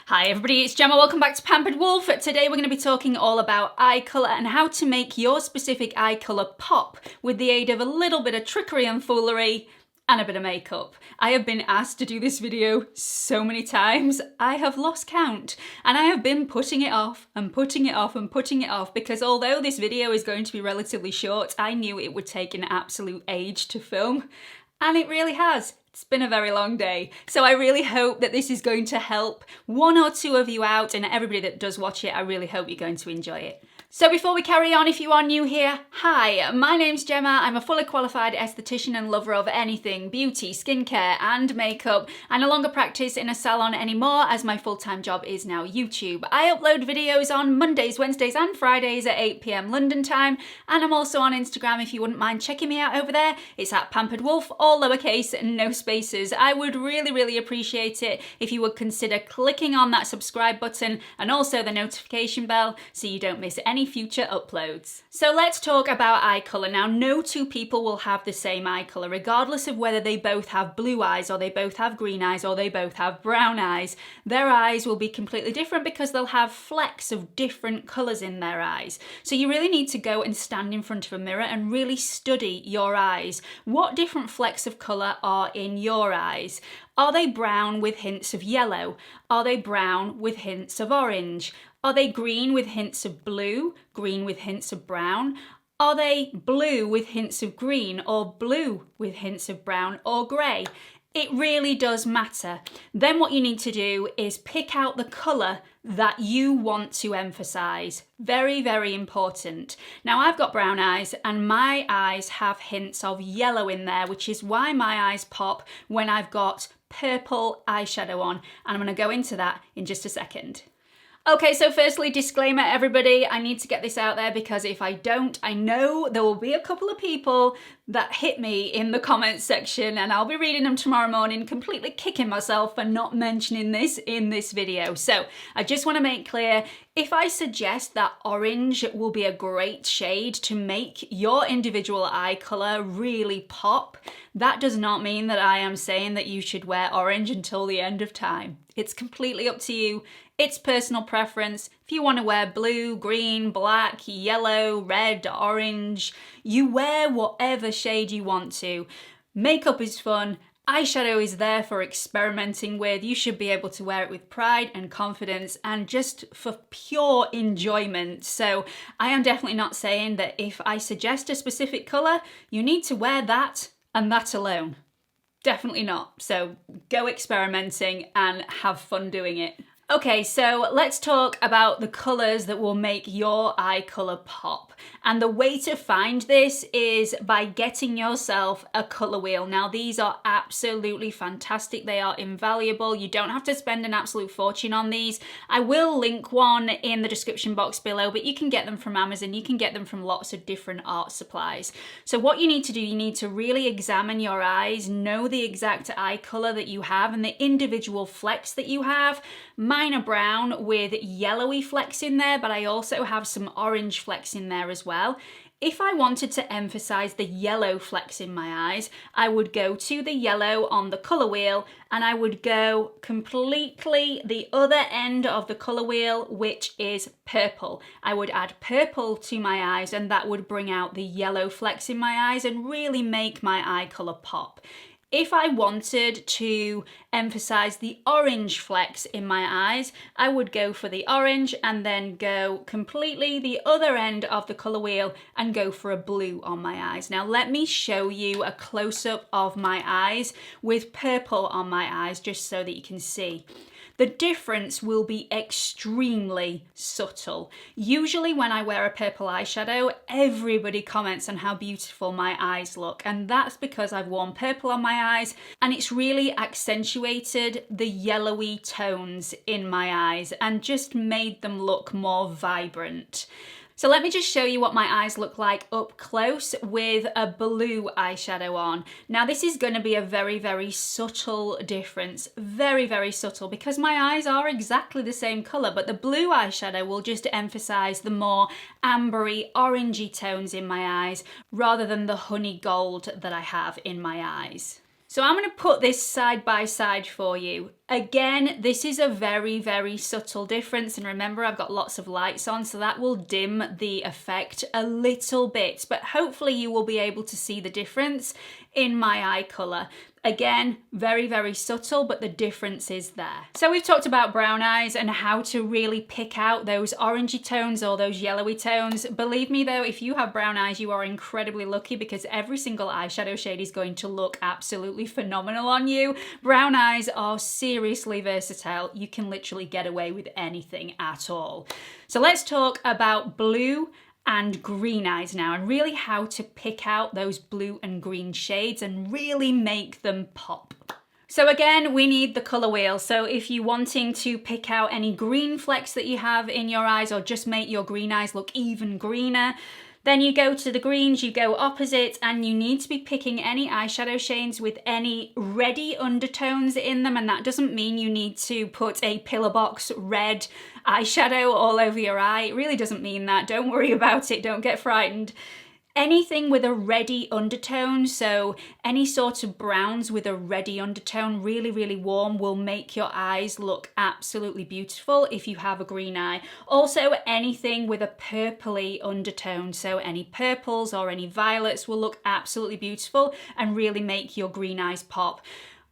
Hi everybody, it's Gemma. Welcome back to Pampered Wolf. Today we're going to be talking all about eye colour and how to make your specific eye colour pop with the aid of a little bit of trickery and foolery and a bit of makeup. I have been asked to do this video so many times, I have lost count, and I have been putting it off and putting it off and putting it off because although this video is going to be relatively short, I knew it would take an absolute age to film, and it really has. It's been a very long day, so I really hope that this is going to help one or two of you out, and everybody that does watch it, I really hope you're going to enjoy it. So before we carry on, if you are new here, hi, my name's Gemma. I'm a fully qualified esthetician and lover of anything beauty, skincare and makeup. I no longer practice in a salon anymore as my full-time job is now YouTube. I upload videos on Mondays, Wednesdays and Fridays at 8 PM London time, and I'm also on Instagram if you wouldn't mind checking me out over there. It's at Pampered Wolf, all lowercase and no spaces. I would really appreciate it if you would consider clicking on that subscribe button and also the notification bell so you don't miss any future uploads. So let's talk about eye colour. Now, no two people will have the same eye colour, regardless of whether they both have blue eyes or they both have green eyes or they both have brown eyes. Their eyes will be completely different because they'll have flecks of different colours in their eyes. So you really need to go and stand in front of a mirror and really study your eyes. What different flecks of colour are in your eyes? Are they brown with hints of yellow? Are they brown with hints of orange? Are they green with hints of blue, green with hints of brown? Are they blue with hints of green or blue with hints of brown or grey? It really does matter. Then what you need to do is pick out the colour that you want to emphasise. Very important. Now, I've got brown eyes and my eyes have hints of yellow in there, which is why my eyes pop when I've got purple eyeshadow on, and I'm going to go into that in just a second. Okay, so firstly, disclaimer everybody, I need to get this out there because if I don't, I know there will be a couple of people that hit me in the comments section and I'll be reading them tomorrow morning, completely kicking myself for not mentioning this in this video. So I just want to make clear, if I suggest that orange will be a great shade to make your individual eye colour really pop, that does not mean that I am saying that you should wear orange until the end of time. It's completely up to you. It's personal preference. If you want to wear blue, green, black, yellow, red, orange, you wear whatever shade you want to. Makeup is fun. Eyeshadow is there for experimenting with. You should be able to wear it with pride and confidence and just for pure enjoyment. So I am definitely not saying that if I suggest a specific colour, you need to wear that and that alone. Definitely not. So go experimenting and have fun doing it. Okay, so let's talk about the colours that will make your eye colour pop. And the way to find this is by getting yourself a colour wheel. Now, these are absolutely fantastic. They are invaluable. You don't have to spend an absolute fortune on these. I will link one in the description box below, but you can get them from Amazon. You can get them from lots of different art supplies. So what you need to do, you need to really examine your eyes, know the exact eye colour that you have and the individual flecks that you have. Mine are brown with yellowy flecks in there, but I also have some orange flecks in there as well. If I wanted to emphasize the yellow flecks in my eyes, I would go to the yellow on the color wheel and I would go completely the other end of the color wheel, which is purple. I would add purple to my eyes and that would bring out the yellow flecks in my eyes and really make my eye color pop. If I wanted to emphasize the orange flecks in my eyes, I would go for the orange and then go completely the other end of the color wheel and go for a blue on my eyes. Now let me show you a close-up of my eyes with purple on my eyes just so that you can see. The difference will be extremely subtle. Usually when I wear a purple eyeshadow, everybody comments on how beautiful my eyes look, and that's because I've worn purple on my eyes and it's really accentuated the yellowy tones in my eyes and just made them look more vibrant. So let me just show you what my eyes look like up close with a blue eyeshadow on. Now this is going to be a very subtle difference, very subtle, because my eyes are exactly the same colour, but the blue eyeshadow will just emphasise the more ambery, orangey tones in my eyes rather than the honey gold that I have in my eyes. So I'm going to put this side by side for you. Again, this is a very, very subtle difference, and remember I've got lots of lights on, so that will dim the effect a little bit, but hopefully you will be able to see the difference in my eye colour. Again, very, very subtle, but the difference is there. So we've talked about brown eyes and how to really pick out those orangey tones or those yellowy tones. Believe me though, if you have brown eyes, you are incredibly lucky because every single eyeshadow shade is going to look absolutely phenomenal on you. Brown eyes are seriously versatile. You can literally get away with anything at all. So let's talk about blue and green eyes now, and really how to pick out those blue and green shades and really make them pop. So again, we need the colour wheel. So if you're wanting to pick out any green flecks that you have in your eyes or just make your green eyes look even greener, then you go to the greens, you go opposite, and you need to be picking any eyeshadow shades with any reddy undertones in them, and that doesn't mean you need to put a pillar box red eyeshadow all over your eye. It really doesn't mean that. Don't worry about it, don't get frightened. Anything with a reddy undertone, so any sort of browns with a reddy undertone, really, really warm, will make your eyes look absolutely beautiful if you have a green eye. Also, anything with a purpley undertone, so any purples or any violets will look absolutely beautiful and really make your green eyes pop.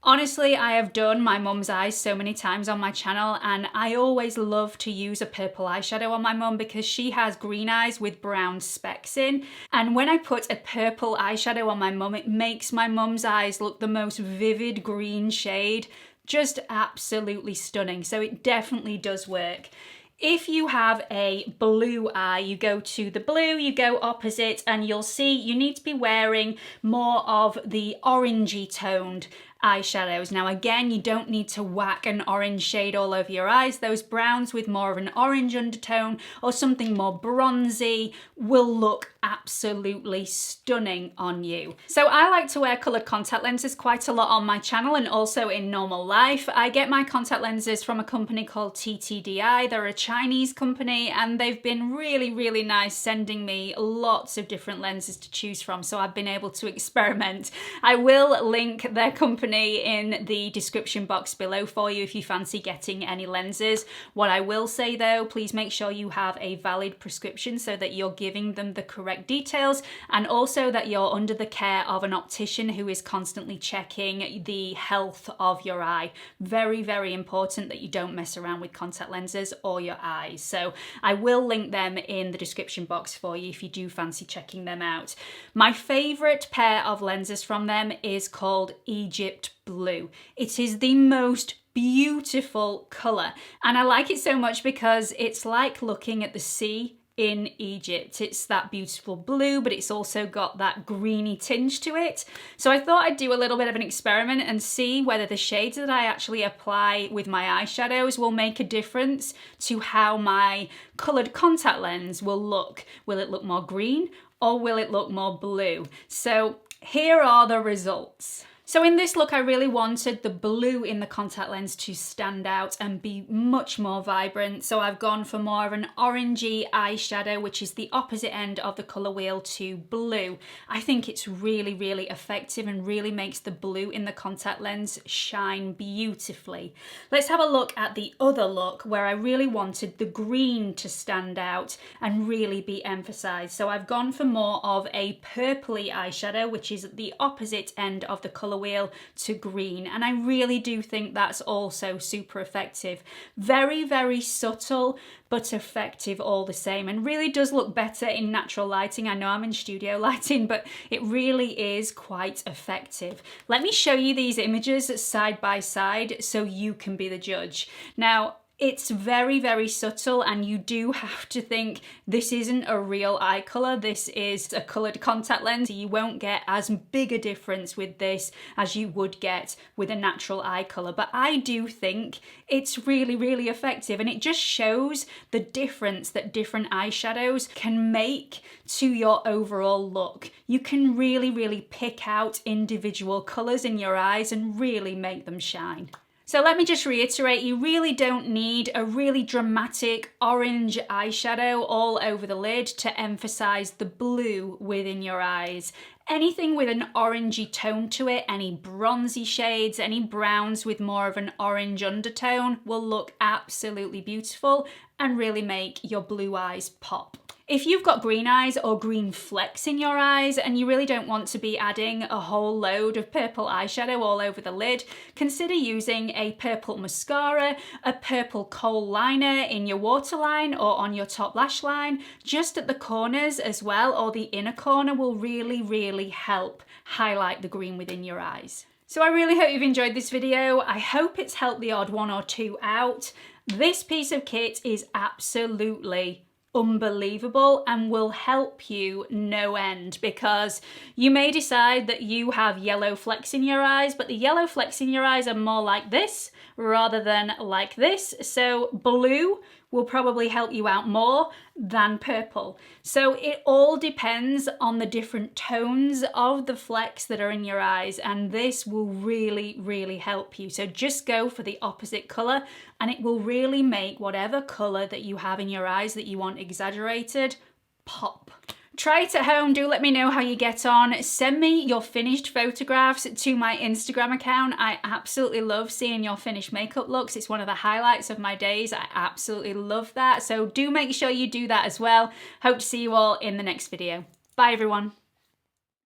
Honestly, I have done my mum's eyes so many times on my channel, and I always love to use a purple eyeshadow on my mum because she has green eyes with brown specks in. And when I put a purple eyeshadow on my mum, it makes my mum's eyes look the most vivid green shade. Just absolutely stunning. So it definitely does work. If you have a blue eye, you go to the blue, you go opposite, and you'll see you need to be wearing more of the orangey toned eyeshadows. Now again, you don't need to whack an orange shade all over your eyes. Those browns with more of an orange undertone or something more bronzy will look absolutely stunning on you. So I like to wear coloured contact lenses quite a lot on my channel and also in normal life. I get my contact lenses from a company called TTDEYE. They're a Chinese company and they've been really, really nice, sending me lots of different lenses to choose from, so I've been able to experiment. I will link their company in the description box below for you if you fancy getting any lenses. What I will say though, please make sure you have a valid prescription so that you're giving them the correct details, and also that you're under the care of an optician who is constantly checking the health of your eye. Very, very important that you don't mess around with contact lenses or your eyes. So I will link them in the description box for you if you do fancy checking them out. My favourite pair of lenses from them is called Egypt Blue. It is the most beautiful colour, and I like it so much because it's like looking at the sea in Egypt. It's that beautiful blue, but it's also got that greeny tinge to it. So I thought I'd do a little bit of an experiment and see whether the shades that I actually apply with my eyeshadows will make a difference to how my coloured contact lens will look. Will it look more green or will it look more blue? So here are the results. So in this look, I really wanted the blue in the contact lens to stand out and be much more vibrant. So I've gone for more of an orangey eyeshadow, which is the opposite end of the colour wheel to blue. I think it's really, really effective and really makes the blue in the contact lens shine beautifully. Let's have a look at the other look where I really wanted the green to stand out and really be emphasised. So I've gone for more of a purpley eyeshadow, which is at the opposite end of the colour wheel to green, and I really do think that's also super effective. Very, very subtle but effective all the same, and really does look better in natural lighting. I know I'm in studio lighting, but it really is quite effective. Let me show you these images side by side so you can be the judge. Now, it's very, very subtle, and you do have to think this isn't a real eye colour, this is a coloured contact lens. You won't get as big a difference with this as you would get with a natural eye colour, but I do think it's really, really effective, and it just shows the difference that different eyeshadows can make to your overall look. You can really, really pick out individual colours in your eyes and really make them shine. So let me just reiterate, you really don't need a really dramatic orange eyeshadow all over the lid to emphasize the blue within your eyes. Anything with an orangey tone to it, any bronzy shades, any browns with more of an orange undertone will look absolutely beautiful and really make your blue eyes pop. If you've got green eyes or green flecks in your eyes and you really don't want to be adding a whole load of purple eyeshadow all over the lid, consider using a purple mascara, a purple kohl liner in your waterline or on your top lash line, just at the corners as well, or the inner corner will really help highlight the green within your eyes. So I really hope you've enjoyed this video. I hope it's helped the odd one or two out. This piece of kit is absolutely unbelievable and will help you no end, because you may decide that you have yellow flecks in your eyes, but the yellow flecks in your eyes are more like this rather than like this. So blue will probably help you out more than purple. So it all depends on the different tones of the flecks that are in your eyes, and this will really help you. So just go for the opposite color and it will really make whatever color that you have in your eyes that you want exaggerated pop. Try it at home, do let me know how you get on. Send me your finished photographs to my Instagram account. I absolutely love seeing your finished makeup looks. It's one of the highlights of my days. I absolutely love that. So do make sure you do that as well. Hope to see you all in the next video. Bye everyone.